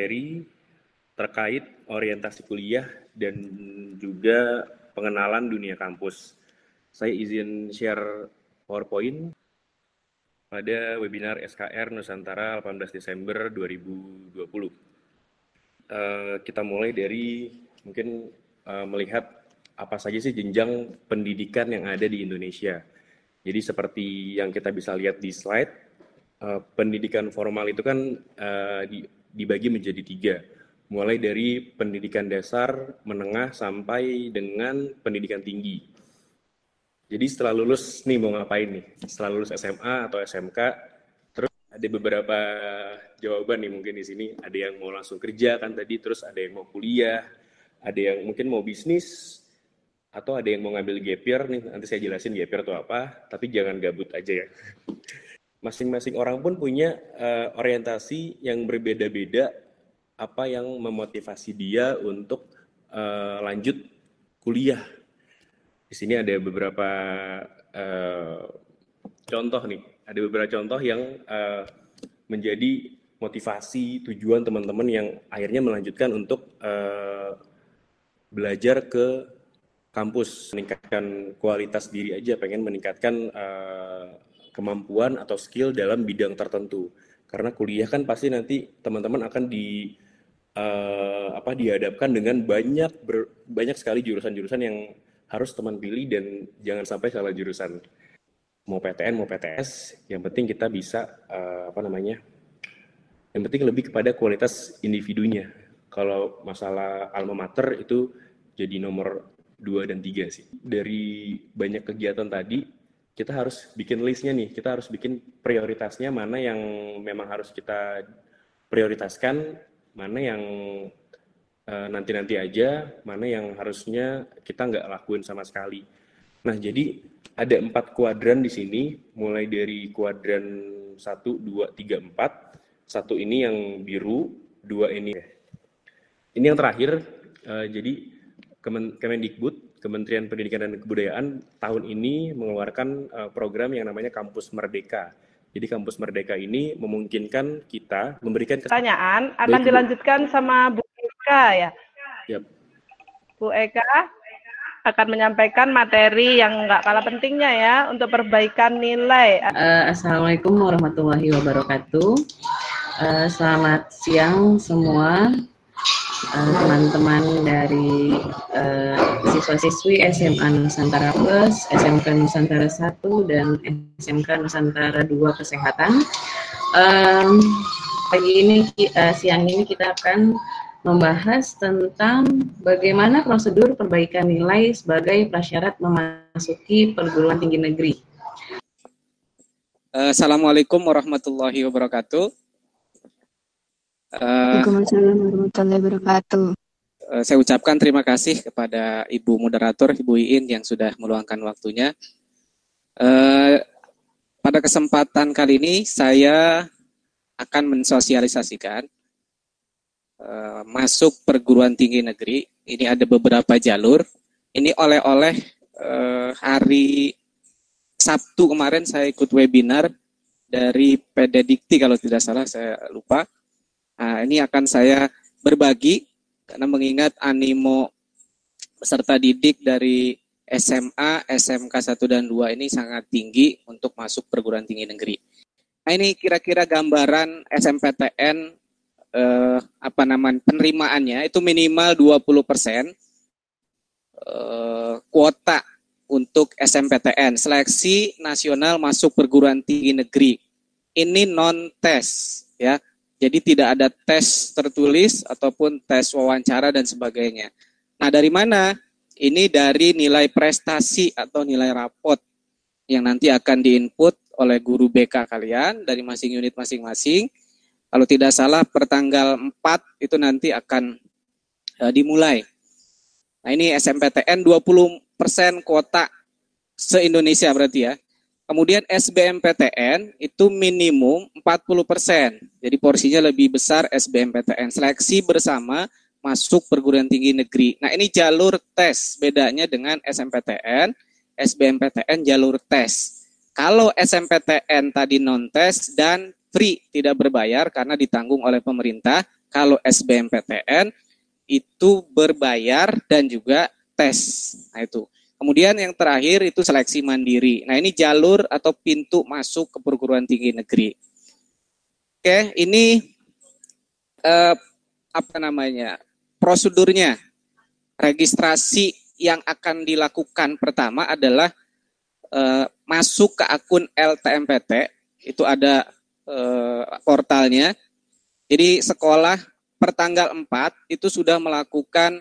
materi terkait orientasi kuliah dan juga pengenalan dunia kampus. Saya izin share PowerPoint pada webinar SKR Nusantara 18 Desember 2020. Kita mulai dari mungkin melihat apa saja sih jenjang pendidikan yang ada di Indonesia. Jadi seperti yang kita bisa lihat di slide, pendidikan formal itu kan dibagi menjadi 3, mulai dari pendidikan dasar, menengah, sampai dengan pendidikan tinggi. Jadi setelah lulus nih mau ngapain nih? Setelah lulus SMA atau SMK, terus ada beberapa jawaban nih mungkin di sini. Ada yang mau langsung kerja kan tadi, terus ada yang mau kuliah, ada yang mungkin mau bisnis, atau ada yang mau ngambil gap year nih. Nanti saya jelasin gap year itu apa, tapi jangan gabut aja ya. Masing-masing orang pun punya orientasi yang berbeda-beda, apa yang memotivasi dia untuk lanjut kuliah. Di sini ada beberapa contoh nih, ada beberapa contoh yang menjadi motivasi tujuan teman-teman yang akhirnya melanjutkan untuk belajar ke kampus, meningkatkan kualitas diri aja, pengen meningkatkan kemampuan atau skill dalam bidang tertentu. Karena kuliah kan pasti nanti teman-teman akan dihadapkan dengan banyak sekali jurusan-jurusan yang harus teman pilih dan jangan sampai salah jurusan. Mau PTN, mau PTS, yang penting kita bisa yang penting lebih kepada kualitas individunya. Kalau masalah alma mater itu jadi nomor 2 dan 3 sih. Dari banyak kegiatan tadi, kita harus bikin listnya nih. Kita harus bikin prioritasnya, mana yang memang harus kita prioritaskan, mana yang nanti-nanti aja, mana yang harusnya kita nggak lakuin sama sekali. Nah, jadi ada 4 kuadran di sini, mulai dari kuadran 1, 2, 3, 4. 1 ini yang biru, 2 ini. Ini yang terakhir, jadi Kemendikbud, Kementerian Pendidikan dan Kebudayaan, tahun ini mengeluarkan program yang namanya Kampus Merdeka. Jadi Kampus Merdeka ini memungkinkan kita memberikan pertanyaan akan dilanjutkan sama Bu Eka ya. Yep. Bu Eka akan menyampaikan materi yang nggak kalah pentingnya ya untuk perbaikan nilai. Assalamualaikum warahmatullahi wabarakatuh. Selamat siang semua teman-teman dari siswa-siswi SMA Nusantara Plus, SMK Nusantara 1 dan SMK Nusantara 2 Kesehatan. Siang ini kita akan membahas tentang bagaimana prosedur perbaikan nilai sebagai prasyarat memasuki perguruan tinggi negeri. Assalamualaikum warahmatullahi wabarakatuh. Waalaikumsalam warahmatullahi wabarakatuh. Saya ucapkan terima kasih kepada Ibu Moderator, Ibu Iin yang sudah meluangkan waktunya. Pada kesempatan kali ini saya akan mensosialisasikan masuk perguruan tinggi negeri. Ini ada beberapa jalur. Ini oleh-oleh hari Sabtu kemarin saya ikut webinar dari PD Dikti kalau tidak salah, saya lupa. Nah, ini akan saya berbagi karena mengingat animo peserta didik dari SMA, SMK 1 dan 2 ini sangat tinggi untuk masuk perguruan tinggi negeri. Nah, ini kira-kira gambaran SMPTN penerimaannya itu minimal 20% kuota untuk SMPTN, seleksi nasional masuk perguruan tinggi negeri. Ini non-tes ya. Jadi tidak ada tes tertulis ataupun tes wawancara dan sebagainya. Nah, dari mana? Ini dari nilai prestasi atau nilai rapot yang nanti akan diinput oleh guru BK kalian dari unit masing-masing. Kalau tidak salah per tanggal 4 itu nanti akan dimulai. Nah, ini SMPTN 20% kuota se-Indonesia berarti ya. Kemudian SBMPTN itu minimum 40%. Jadi porsinya lebih besar SBMPTN. Seleksi bersama masuk perguruan tinggi negeri. Nah, ini jalur tes. Bedanya dengan SMPTN, SBMPTN jalur tes. Kalau SMPTN tadi non-tes dan free, tidak berbayar karena ditanggung oleh pemerintah. Kalau SBMPTN itu berbayar dan juga tes. Nah itu. Kemudian yang terakhir itu seleksi mandiri. Nah ini jalur atau pintu masuk ke perguruan tinggi negeri. Oke, ini prosedurnya. Registrasi yang akan dilakukan pertama adalah masuk ke akun LTMPT. Itu ada portalnya. Jadi sekolah per tanggal 4 itu sudah melakukan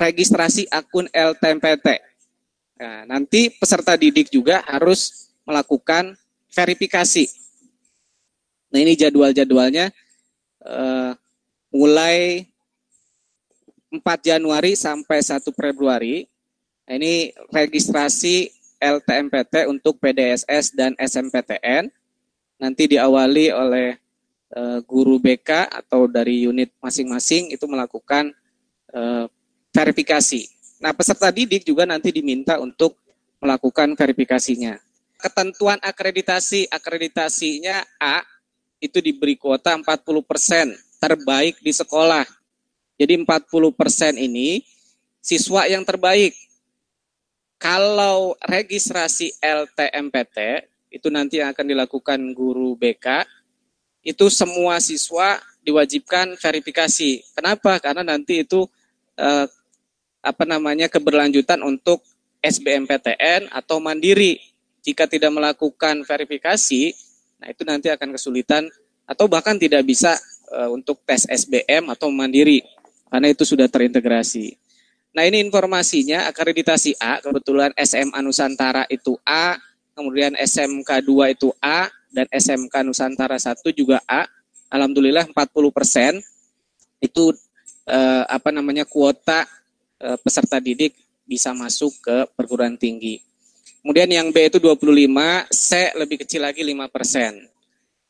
registrasi akun LTMPT. Nah, nanti peserta didik juga harus melakukan verifikasi. Nah, ini jadwal-jadwalnya mulai 4 Januari sampai 1 Februari. Nah, ini registrasi LTMPT untuk PDSS dan SMPTN. Nanti diawali oleh guru BK atau dari unit masing-masing itu melakukan verifikasi. Nah, peserta didik juga nanti diminta untuk melakukan verifikasinya. Ketentuan akreditasinya A, itu diberi kuota 40% terbaik di sekolah. Jadi 40% ini siswa yang terbaik. Kalau registrasi LTMPT, itu nanti yang akan dilakukan guru BK, itu semua siswa diwajibkan verifikasi. Kenapa? Karena nanti itu keberlanjutan untuk SBMPTN atau mandiri. Jika tidak melakukan verifikasi, nah itu nanti akan kesulitan atau bahkan tidak bisa untuk tes SBM atau mandiri. Karena itu sudah terintegrasi. Nah ini informasinya, akreditasi A, kebetulan SMA Nusantara itu A, kemudian SMK 2 itu A, dan SMK Nusantara 1 juga A. Alhamdulillah 40% itu kuota peserta didik bisa masuk ke perguruan tinggi. Kemudian yang B itu 25, C lebih kecil lagi 5%.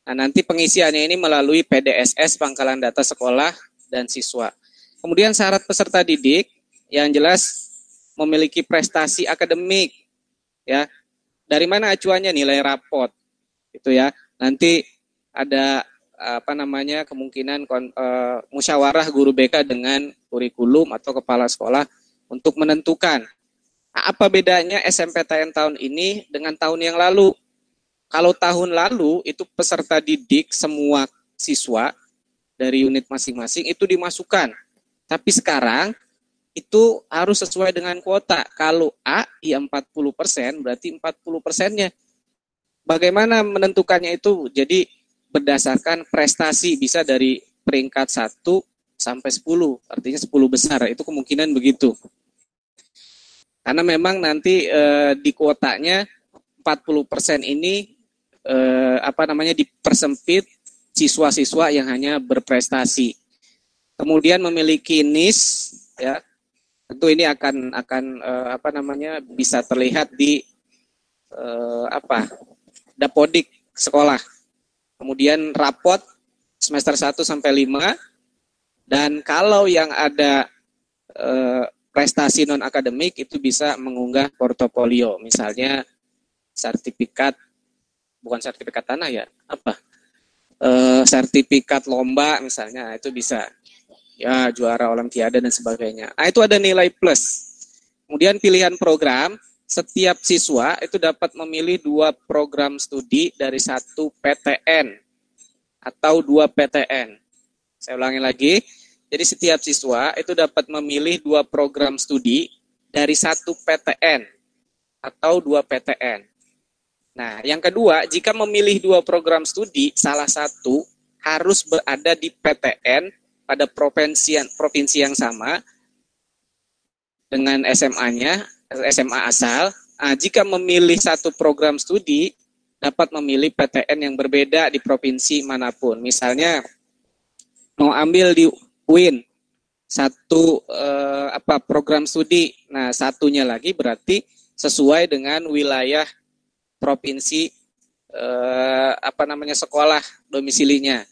Nah nanti pengisiannya ini melalui PDSS, Pangkalan Data Sekolah dan Siswa. Kemudian syarat peserta didik yang jelas memiliki prestasi akademik, ya. Dari mana acuannya? Nilai rapot, itu ya. Nanti ada kemungkinan musyawarah guru BK dengan kurikulum atau kepala sekolah untuk menentukan apa bedanya SMPTN tahun ini dengan tahun yang lalu. Kalau tahun lalu itu peserta didik semua siswa dari unit masing-masing itu dimasukkan. Tapi sekarang itu harus sesuai dengan kuota. Kalau A ya 40%, berarti 40%-nya. Bagaimana menentukannya itu? Jadi berdasarkan prestasi, bisa dari peringkat 1 sampai 10, artinya 10 besar. Itu kemungkinan begitu. Karena memang nanti di kuotanya 40% ini dipersempit siswa-siswa yang hanya berprestasi. Kemudian memiliki NIS, ya. Tentu ini akan bisa terlihat di Dapodik sekolah. Kemudian rapot semester 1 sampai 5, dan kalau yang ada prestasi non akademik itu bisa mengunggah portofolio, misalnya sertifikat, bukan sertifikat tanah ya, sertifikat lomba misalnya, itu bisa. Ya, juara olimpiade dan sebagainya. Nah, itu ada nilai plus. Kemudian pilihan program, setiap siswa itu dapat memilih 2 program studi dari 1 PTN atau 2 PTN. Saya ulangi lagi. Jadi setiap siswa itu dapat memilih 2 program studi dari 1 PTN atau 2 PTN. Nah, yang kedua, jika memilih 2 program studi, salah satu harus berada di PTN pada provinsi yang sama dengan SMA-nya, SMA asal. Nah, jika memilih 1 program studi, dapat memilih PTN yang berbeda di provinsi manapun. Misalnya, mau ambil di UIN, 1 program studi, nah satunya lagi berarti sesuai dengan wilayah provinsi sekolah domisilinya.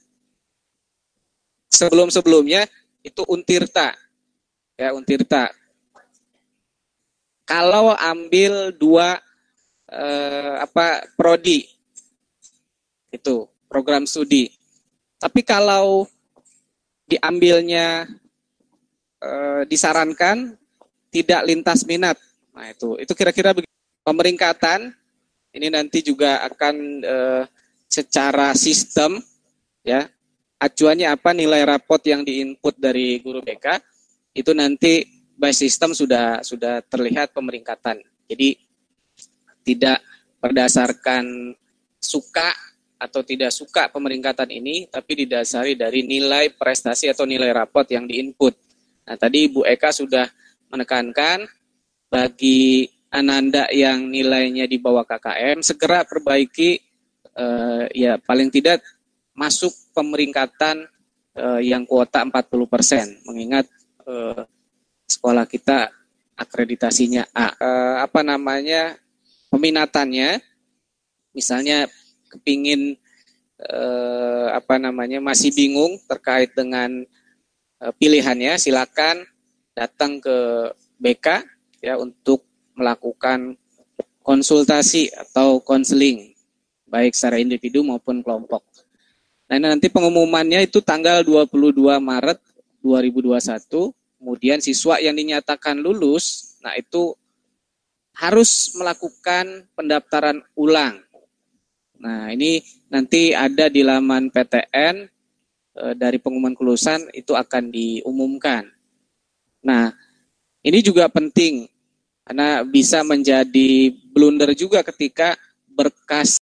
Sebelum-sebelumnya itu Untirta. Ya, Untirta. Kalau ambil 2 prodi. Itu. program studi. Tapi kalau diambilnya disarankan tidak lintas minat, nah itu kira-kira pemeringkatan ini nanti juga akan secara sistem, ya, acuannya apa, nilai rapot yang diinput dari guru BK itu nanti by system sudah terlihat pemeringkatan. Jadi tidak berdasarkan suka atau tidak suka pemeringkatan ini, tapi didasari dari nilai prestasi atau nilai rapot yang diinput. Nah, tadi Bu Eka sudah menekankan bagi Ananda yang nilainya di bawah KKM, segera perbaiki, ya paling tidak masuk pemeringkatan yang kuota 40%, mengingat sekolah kita akreditasinya A. Peminatannya, misalnya kepingin masih bingung terkait dengan pilihannya, silakan datang ke BK ya untuk melakukan konsultasi atau konseling baik secara individu maupun kelompok. Nah, nanti pengumumannya itu tanggal 22 Maret 2021. Kemudian siswa yang dinyatakan lulus, nah itu harus melakukan pendaftaran ulang. Nah, ini nanti ada di laman PTN dari pengumuman kelulusan itu akan diumumkan. Nah, ini juga penting karena bisa menjadi blunder juga ketika berkas